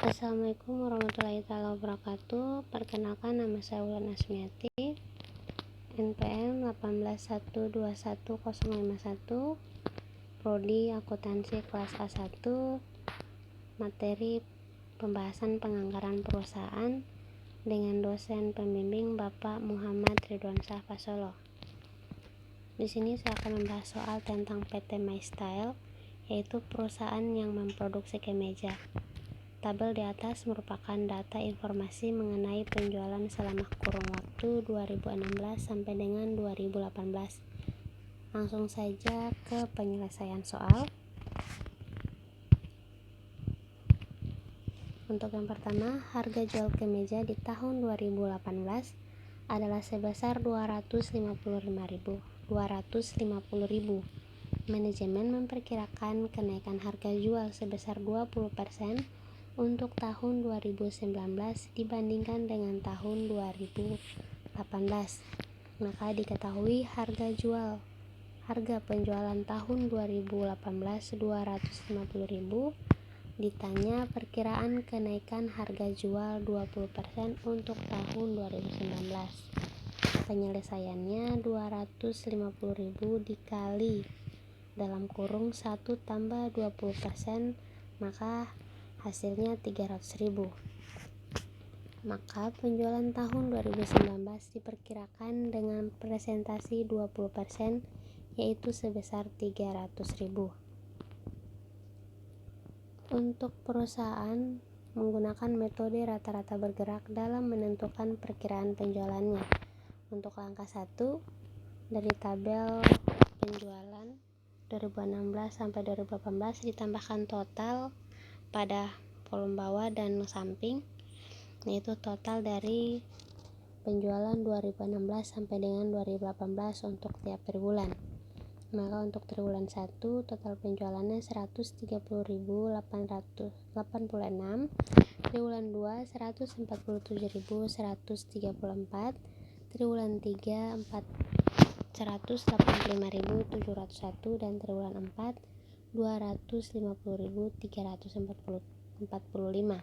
Assalamualaikum warahmatullahi wabarakatuh. Perkenalkan, nama saya Wulan Asmiati, NPM 181210051, Prodi Akuntansi kelas A1, materi pembahasan penganggaran perusahaan dengan dosen pembimbing Bapak Muhammad Ridwan Syah Fasolo. Di sini saya akan membahas soal tentang PT MyStyle, yaitu perusahaan yang memproduksi kemeja. Tabel di atas merupakan data informasi mengenai penjualan selama kurun waktu 2016 sampai dengan 2018. Langsung saja ke penyelesaian soal. Untuk yang pertama, harga jual kemeja di tahun 2018 adalah sebesar 250.000. Manajemen memperkirakan kenaikan harga jual sebesar 20% untuk tahun 2019 dibandingkan dengan tahun 2018. Maka diketahui harga penjualan tahun 2018 250.000, ditanya perkiraan kenaikan harga jual 20% untuk tahun 2019. Penyelesaiannya 250.000 dikali dalam kurung 1 tambah 20%, maka hasilnya 300.000. Maka penjualan tahun 2019 diperkirakan dengan presentasi 20%, yaitu sebesar 300.000. Untuk perusahaan menggunakan metode rata-rata bergerak dalam menentukan perkiraan penjualannya. Untuk angka 1, dari tabel penjualan 2016 sampai 2018 ditambahkan total pada kolom bawah dan samping, yaitu total dari penjualan 2016 sampai dengan 2018 untuk tiap triwulan. Maka untuk triwulan 1 total penjualannya 130.886, triwulan 2 147.134, triwulan 3 185.701, dan triwulan 4 250.345.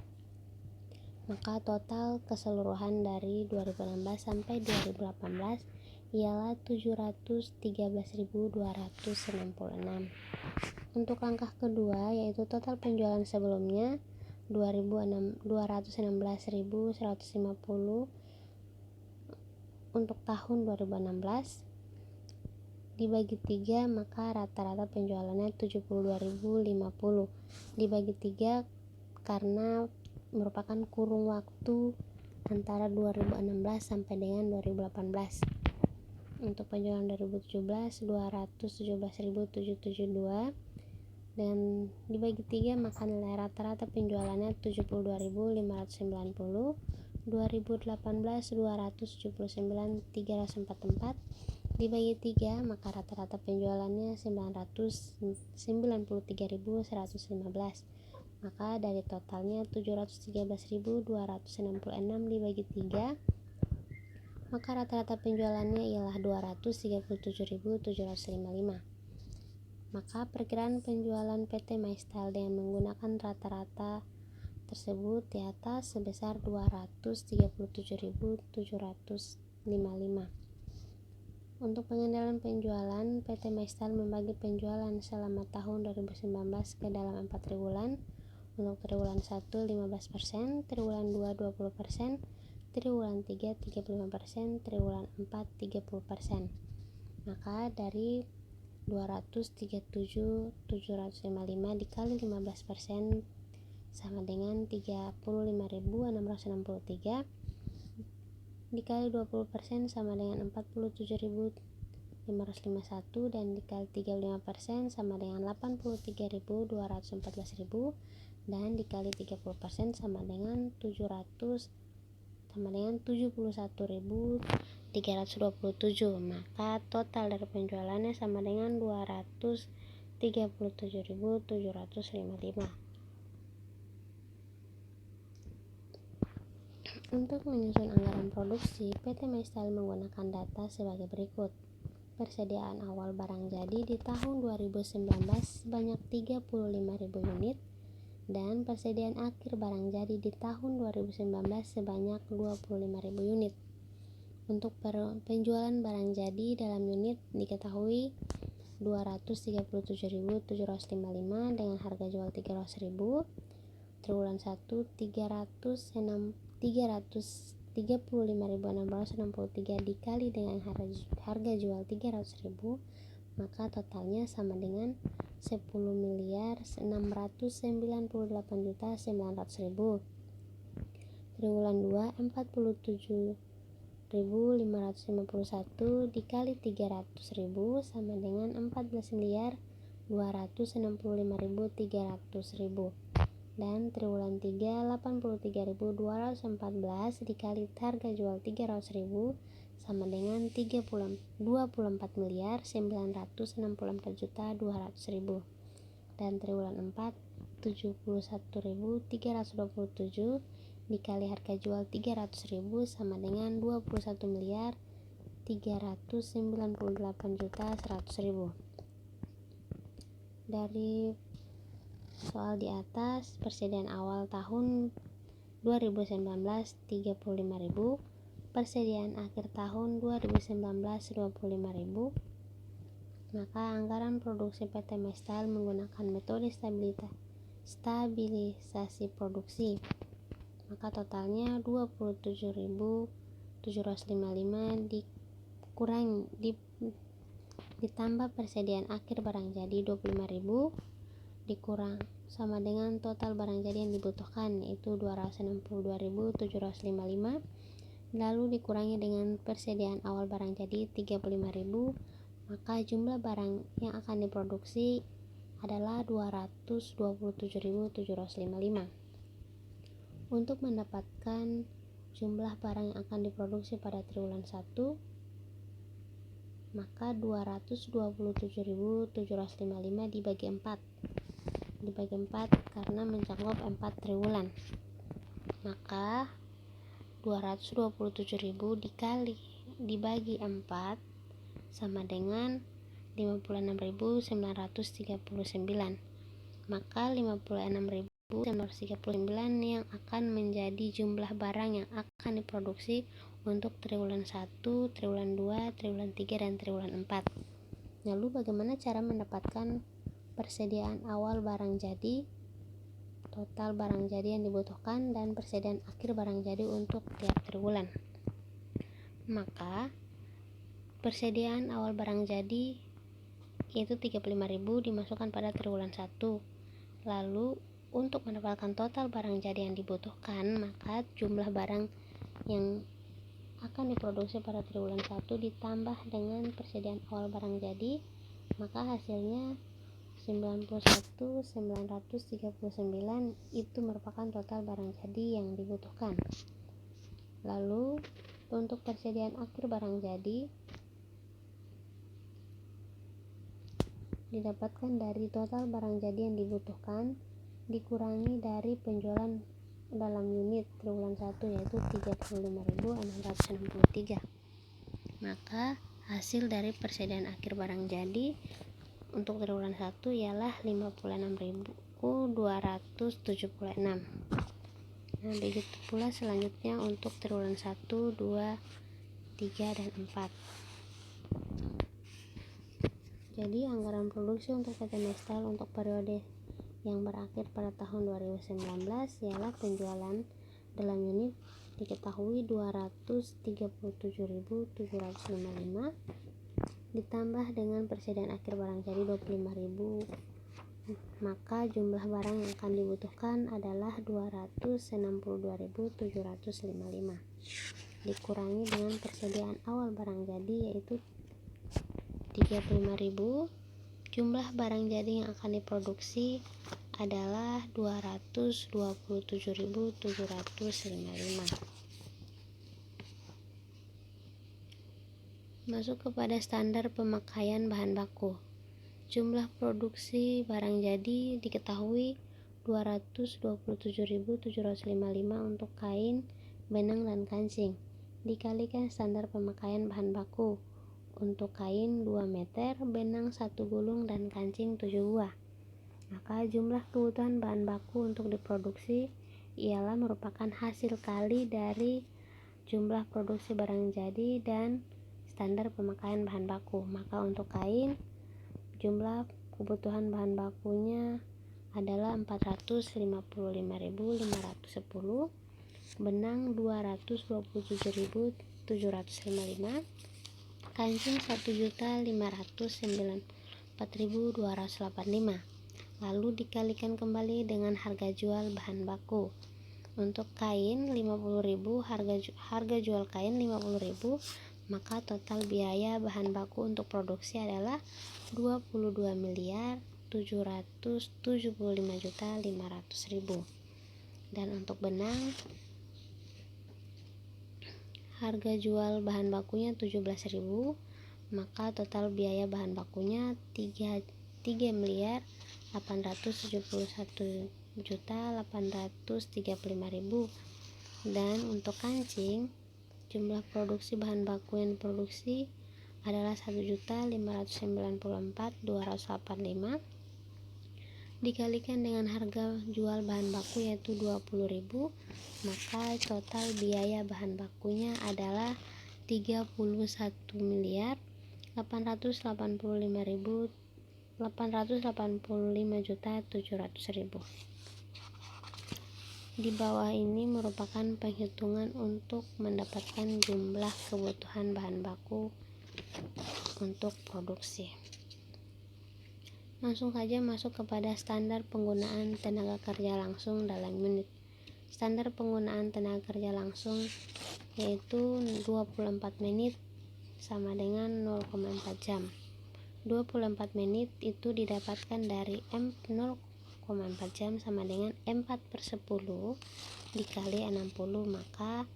Maka total keseluruhan dari 2016 sampai 2018 ialah 713.266. Untuk angka kedua, yaitu total penjualan sebelumnya 216.150 untuk tahun 2016 dibagi 3, maka rata-rata penjualannya 72.050. Dibagi 3 karena merupakan kurung waktu antara 2016 sampai dengan 2018. Untuk penjualan 2017 217.772, dan dibagi 3 maka nilai rata-rata penjualannya 72.590. 2018 279.344, dibagi 3 maka rata-rata penjualannya 993.115. Maka dari totalnya 713.266 dibagi 3, maka rata-rata penjualannya ialah 237.755. Maka perkiraan penjualan PT MyStyle dengan menggunakan rata-rata tersebut di atas sebesar 237.755. Untuk pengendalian penjualan, PT MyStyle membagi penjualan selama tahun 2019 ke dalam 4 triwulan. Untuk triwulan 1 15%, triwulan 2 20%, triwulan 3 35%, triwulan 4 30%. Maka dari 237.755 dikali 15% sama dengan 35.663, dikali 20% sama dengan 47.551, dan dikali 35% sama dengan 83.214.000, dan dikali 30% sama dengan 71.327. Maka total dari penjualannya sama dengan 237.755. Untuk menyusun anggaran produksi, PT MyStyle menggunakan data sebagai berikut. Persediaan awal barang jadi di tahun 2019 sebanyak 35.000 unit, dan persediaan akhir barang jadi di tahun 2019 sebanyak 25.000 unit. Untuk penjualan barang jadi dalam unit diketahui 237.755 dengan harga jual 300.000, triwulan 1 335.663 dikali dengan harga jual 300.000, maka totalnya sama dengan 10.698.900.000. Triwulan 2 47.551 dikali 300.000 sama dengan 14.265.300.000. Dan triwulan 3 83.214 dikali harga jual 300.000 sama dengan 24.964.200.000. Dan triwulan 4 71.327 dikali harga jual 300.000 sama dengan 21.398.100.000. Dari soal di atas, persediaan awal tahun 2019 35.000, persediaan akhir tahun 2019 25.000. Maka anggaran produksi PT Mestal menggunakan metode stabilisasi produksi, maka totalnya 27.755 ditambah persediaan akhir barang jadi 25.000 dikurang sama dengan total barang jadi yang dibutuhkan, yaitu 262.755, lalu dikurangi dengan persediaan awal barang jadi 35.000, maka jumlah barang yang akan diproduksi adalah 227.755. Untuk mendapatkan jumlah barang yang akan diproduksi pada triwulan 1, maka 227.755 dibagi 4 karena mencakup 4 triwulan, maka 227.000 dibagi 4 sama dengan 56.939, maka 56.939 yang akan menjadi jumlah barang yang akan diproduksi untuk triwulan 1, triwulan 2, triwulan 3, dan triwulan 4. Lalu bagaimana cara mendapatkan persediaan awal barang jadi, total barang jadi yang dibutuhkan, dan persediaan akhir barang jadi untuk tiap triwulan? Maka persediaan awal barang jadi yaitu 35.000 dimasukkan pada triwulan 1. Lalu untuk mendapatkan total barang jadi yang dibutuhkan, maka jumlah barang yang akan diproduksi pada triwulan 1 ditambah dengan persediaan awal barang jadi, maka hasilnya 91.939 itu merupakan total barang jadi yang dibutuhkan. Lalu untuk persediaan akhir barang jadi didapatkan dari total barang jadi yang dibutuhkan dikurangi dari penjualan dalam unit triwulan 1, yaitu 35.663. Maka hasil dari persediaan akhir barang jadi untuk triwulan 1 ialah 56.276. Nah, begitu pula selanjutnya untuk triwulan 1, 2, 3, dan 4. Jadi anggaran produksi untuk PT Mestal untuk periode yang berakhir pada tahun 2019 ialah penjualan dalam unit diketahui 237.755 ditambah dengan persediaan akhir barang jadi 25.000, maka jumlah barang yang akan dibutuhkan adalah 262.755 dikurangi dengan persediaan awal barang jadi yaitu 35.000. Jumlah barang jadi yang akan diproduksi adalah 227.755. Masuk kepada standar pemakaian bahan baku. Jumlah produksi barang jadi diketahui 227.755 untuk kain, benang, dan kancing dikalikan standar pemakaian bahan baku. Untuk kain 2 meter, benang 1 gulung, dan kancing 7 buah. Maka jumlah kebutuhan bahan baku untuk diproduksi ialah merupakan hasil kali dari jumlah produksi barang jadi dan standar pemakaian bahan baku. Maka untuk kain, jumlah kebutuhan bahan bakunya adalah 455.510, benang 227.755, kancing 1.594.285. Lalu dikalikan kembali dengan harga jual bahan baku. Untuk kain 50.000, harga jual kain 50.000, maka total biaya bahan baku untuk produksi adalah 22.775.500.000. Dan untuk benang, harga jual bahan bakunya 17.000, maka total biaya bahan bakunya 3.871.835.000. Dan untuk kancing, jumlah produksi bahan baku yang diproduksi adalah 1.594.285 dikalikan dengan harga jual bahan baku yaitu 20.000, maka total biaya bahan bakunya adalah 31.885.700.000. Di bawah ini merupakan penghitungan untuk mendapatkan jumlah kebutuhan bahan baku untuk produksi. Langsung saja masuk kepada standar penggunaan tenaga kerja langsung dalam unit. Standar penggunaan tenaga kerja langsung yaitu 24 menit sama dengan 0,4 jam. 24 menit itu didapatkan dari M 0,4 jam sama dengan M4/10 dikali 60, maka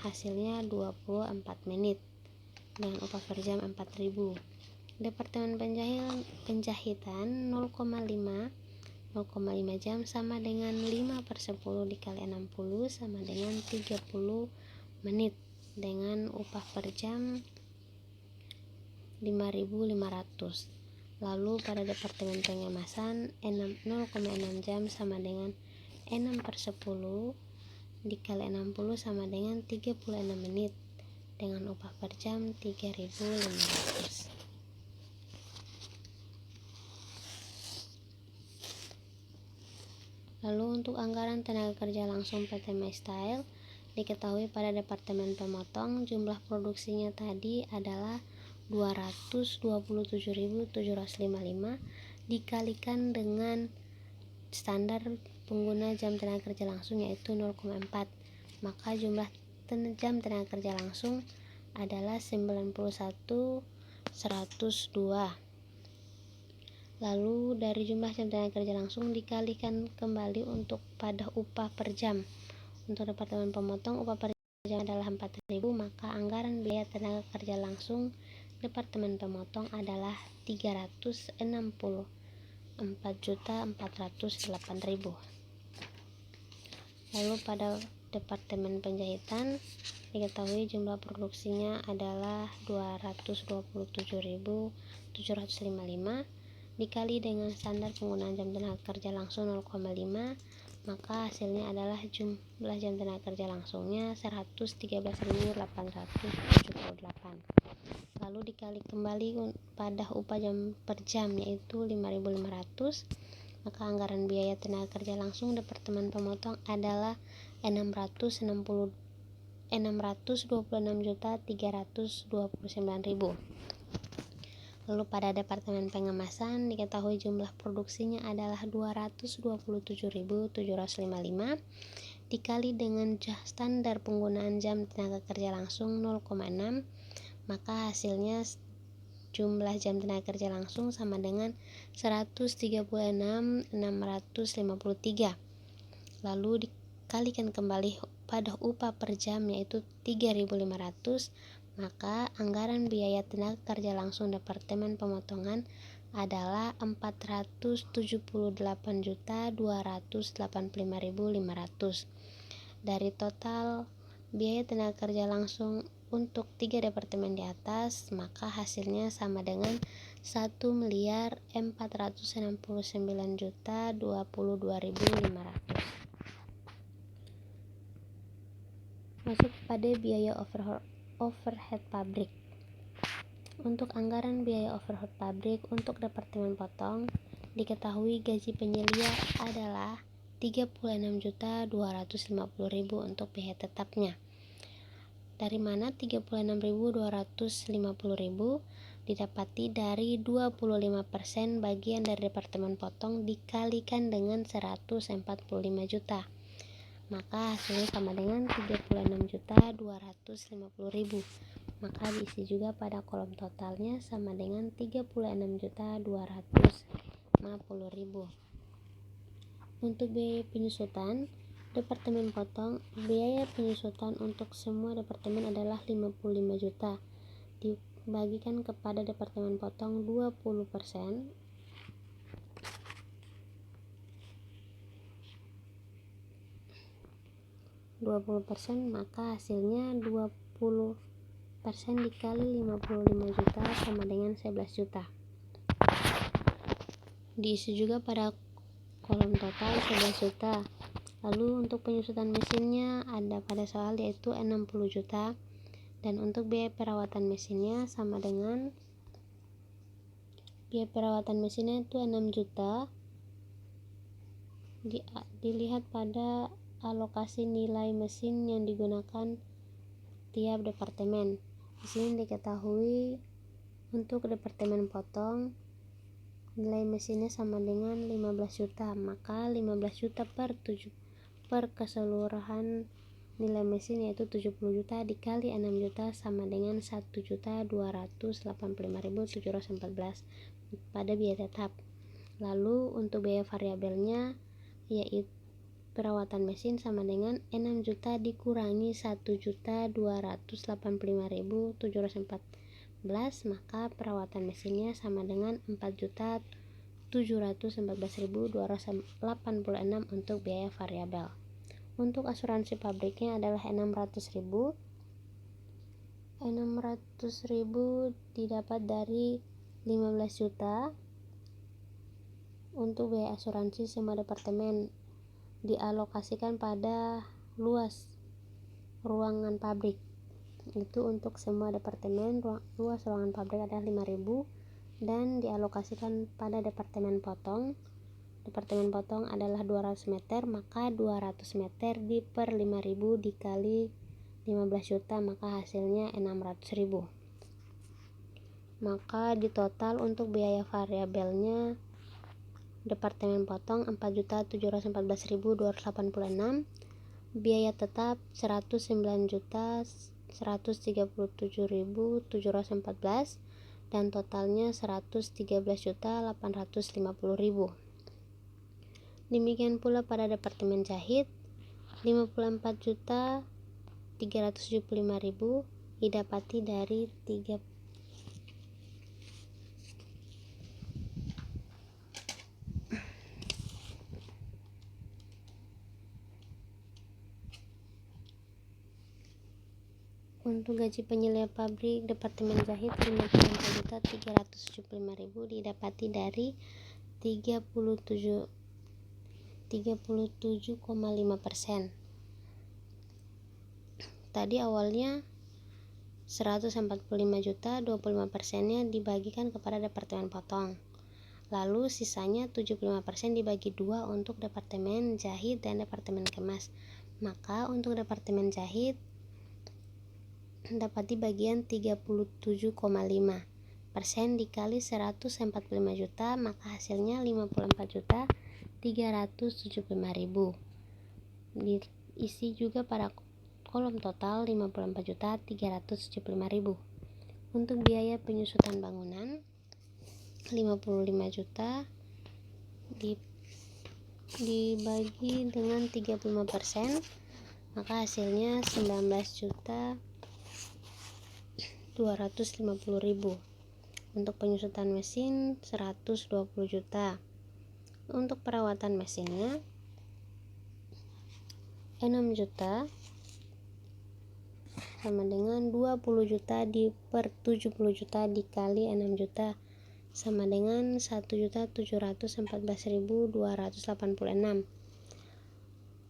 hasilnya 24 menit dengan upah per jam 4.000. Departemen penjahitan 0,5 jam sama dengan 5/10 dikali 60 sama dengan 30 menit dengan upah per jam 5.500. Lalu pada departemen pengemasan 0,6 jam sama dengan 6/10 dikali 60 sama dengan 36 menit dengan upah per jam 3.500. Lalu untuk anggaran tenaga kerja langsung PT MyStyle, diketahui pada departemen pemotong jumlah produksinya tadi adalah 227.755 dikalikan dengan standar pengguna jam tenaga kerja langsung yaitu 0,4, maka jumlah jam tenaga kerja langsung adalah 91.102. Lalu dari jumlah jam tenaga kerja langsung dikalikan kembali untuk pada upah per jam. Untuk departemen pemotong upah per jam adalah 4.000, maka anggaran biaya tenaga kerja langsung departemen pemotong adalah 364.408.000. Lalu pada departemen penjahitan diketahui jumlah produksinya adalah 227.755 dikali dengan standar penggunaan jam tenaga kerja langsung 0,5, maka hasilnya adalah jumlah jam tenaga kerja langsungnya 113.878. Lalu dikali kembali pada upah jam per jam yaitu 5.500, maka anggaran biaya tenaga kerja langsung departemen pemotong adalah 626.329.000. Lalu pada departemen pengemasan diketahui jumlah produksinya adalah 227.755 dikali dengan standar penggunaan jam tenaga kerja langsung 0,6, maka hasilnya jumlah jam tenaga kerja langsung sama dengan 136.653. Lalu dikalikan kembali pada upah per jam yaitu 3.500, maka anggaran biaya tenaga kerja langsung departemen pemotongan adalah 478.285.500. Dari total biaya tenaga kerja langsung untuk 3 departemen di atas, maka hasilnya sama dengan 1.469.022.500. Masuk pada biaya overhead pabrik. Untuk anggaran biaya overhead pabrik untuk Departemen Potong, diketahui gaji penyelia adalah 36.250.000 untuk biaya tetapnya. Dari mana 36.250.000 didapati dari 25% bagian dari Departemen Potong dikalikan dengan 145 juta. Maka hasilnya sama dengan 36.250.000. Maka diisi juga pada kolom totalnya sama dengan 36.250.000. Untuk biaya penyusutan Departemen Potong, biaya penyusutan untuk semua departemen adalah 55 juta. Dibagikan kepada Departemen Potong 20%, maka hasilnya 20% dikali 55 juta sama dengan 11 juta. Diisi juga pada kolom total 11 juta. Lalu untuk penyusutan mesinnya ada pada soal yaitu 60 juta. Dan untuk biaya perawatan mesinnya sama dengan biaya perawatan mesinnya itu 6 juta. Dilihat pada alokasi nilai mesin yang digunakan tiap departemen. Di sini diketahui untuk Departemen Potong nilai mesinnya sama dengan 15 juta, maka 15 juta per keseluruhan nilai mesin yaitu 70 juta dikali 6 juta sama dengan 1.285.714 pada biaya tetap. Lalu untuk biaya variabelnya yaitu perawatan mesin sama dengan 6 juta dikurangi 1.285.714, maka perawatan mesinnya sama dengan 4.714.286 untuk biaya variabel. Untuk asuransi pabriknya adalah 600.000 didapat dari 15 juta. Untuk biaya asuransi semua departemen dialokasikan pada luas ruangan pabrik. Itu untuk semua departemen luas ruangan pabrik adalah 5.000 dan dialokasikan pada Departemen Potong. Departemen Potong adalah 200 meter, maka 200 meter per 5.000 dikali 15 juta, maka hasilnya 600.000. Maka di total untuk biaya variabelnya Departemen Potong 4.714.286, biaya tetap 109.137.714 dan totalnya 113.850.000. Demikian pula pada Departemen Jahit 54.375.000 didapati dari Untuk gaji penyelia pabrik Departemen Jahit 54.375.000 didapati dari 37,5%. Tadi awalnya 145 juta, 25%-nya dibagikan kepada Departemen Potong. Lalu sisanya 75% dibagi 2 untuk Departemen Jahit dan Departemen Kemas. Maka untuk Departemen Jahit dapati bagian 37,5% dikali 145 juta, maka hasilnya 54.375.000. Diisi juga pada kolom total 54.375.000. Untuk biaya penyusutan bangunan 55 juta dibagi dengan 35%, maka hasilnya 19.250.000. Untuk penyusutan mesin 120 juta. Untuk perawatan mesinnya 6 juta sama dengan 20 juta per 70 juta dikali 6 juta sama dengan 1.714.286.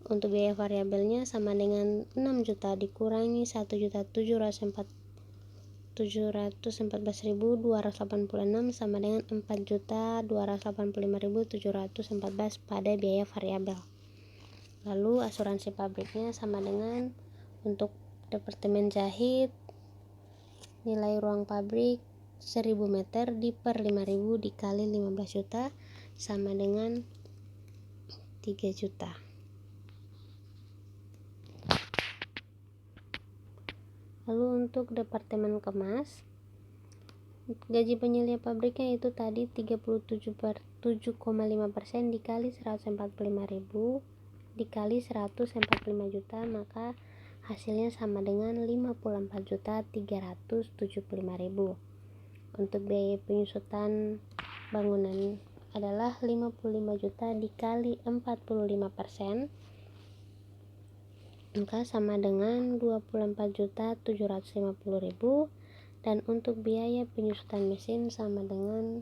Untuk biaya variabelnya sama dengan 6 juta dikurangi 1.714.286 sama dengan 4.285.714 pada biaya variabel. Lalu asuransi pabriknya sama dengan untuk departemen jahit nilai ruang pabrik 1000 meter per 5.000 dikali 15 juta sama dengan 3 juta. Lalu untuk departemen kemas, gaji penyelia pabriknya itu tadi 37,5% dikali 145.000 dikali 145 juta, maka hasilnya sama dengan 54.375.000. Untuk biaya penyusutan bangunan adalah 55 juta dikali 45%, maka sama dengan 24.750.000. Dan untuk biaya penyusutan mesin sama dengan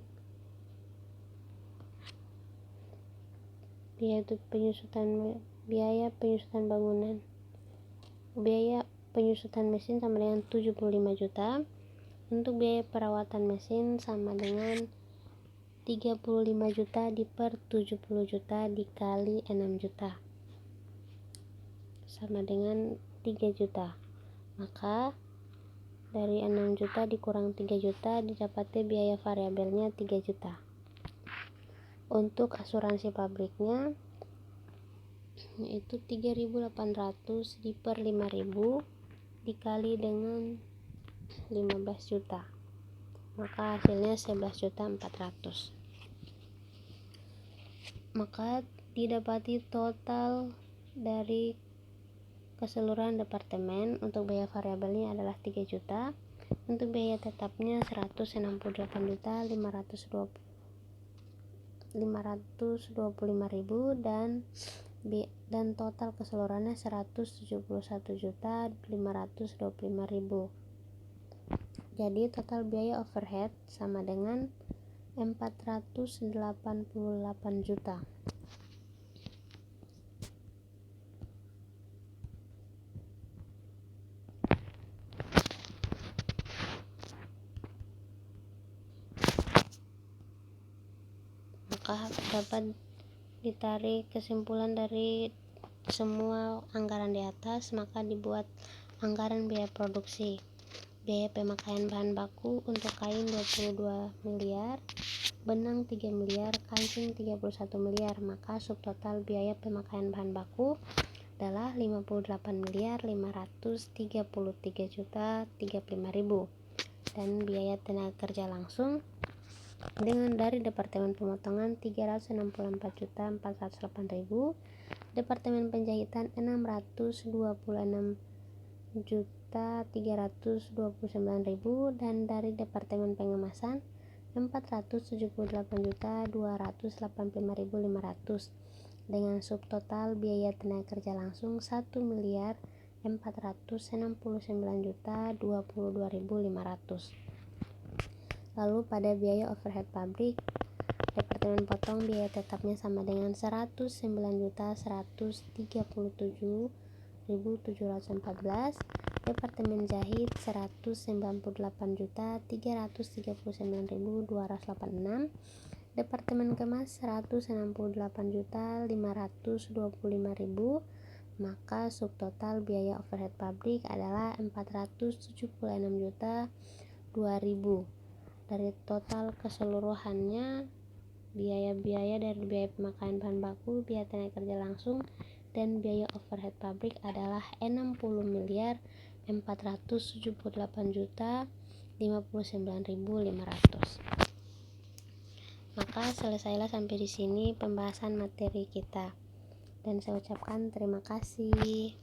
biaya penyusutan mesin sama dengan 75 juta. Untuk biaya perawatan mesin sama dengan 35 juta per 70 juta dikali 6 juta sama dengan 3 juta. Maka dari 6 juta dikurang 3 juta didapati biaya variabelnya 3 juta. Untuk asuransi pabriknya yaitu 3.800 per 5.000 dikali dengan 15 juta, maka hasilnya 11.400.000. Maka didapati total dari keseluruhan departemen untuk biaya variabelnya adalah 3 juta, untuk biaya tetapnya 168.525.000 dan total keseluruhannya 171.525.000. Jadi total biaya overhead sama dengan 488 juta. Maka dapat ditarik kesimpulan dari semua anggaran di atas, maka dibuat anggaran biaya produksi. Biaya pemakaian bahan baku untuk kain 22 miliar, benang 3 miliar, kancing 31 miliar, maka subtotal biaya pemakaian bahan baku adalah 58.533.035.000. Dan biaya tenaga kerja langsung dengan dari Departemen Pemotongan 364.408.000, Departemen Penjahitan 626.329.000, dan dari Departemen Pengemasan 478.285.500, dengan subtotal biaya tenaga kerja langsung 1.469.022.500. Lalu pada biaya overhead pabrik, Departemen Potong biaya tetapnya sama dengan 109.137.714, Departemen Jahit 198.339.286, Departemen Kemas 168.525.000, maka subtotal biaya overhead pabrik adalah 476.002.000. Dari total keseluruhannya, biaya-biaya dari biaya pemakaian bahan baku, biaya tenaga kerja langsung, dan biaya overhead pabrik adalah 60.478.059.500. Maka selesailah sampai di sini pembahasan materi kita, dan saya ucapkan terima kasih.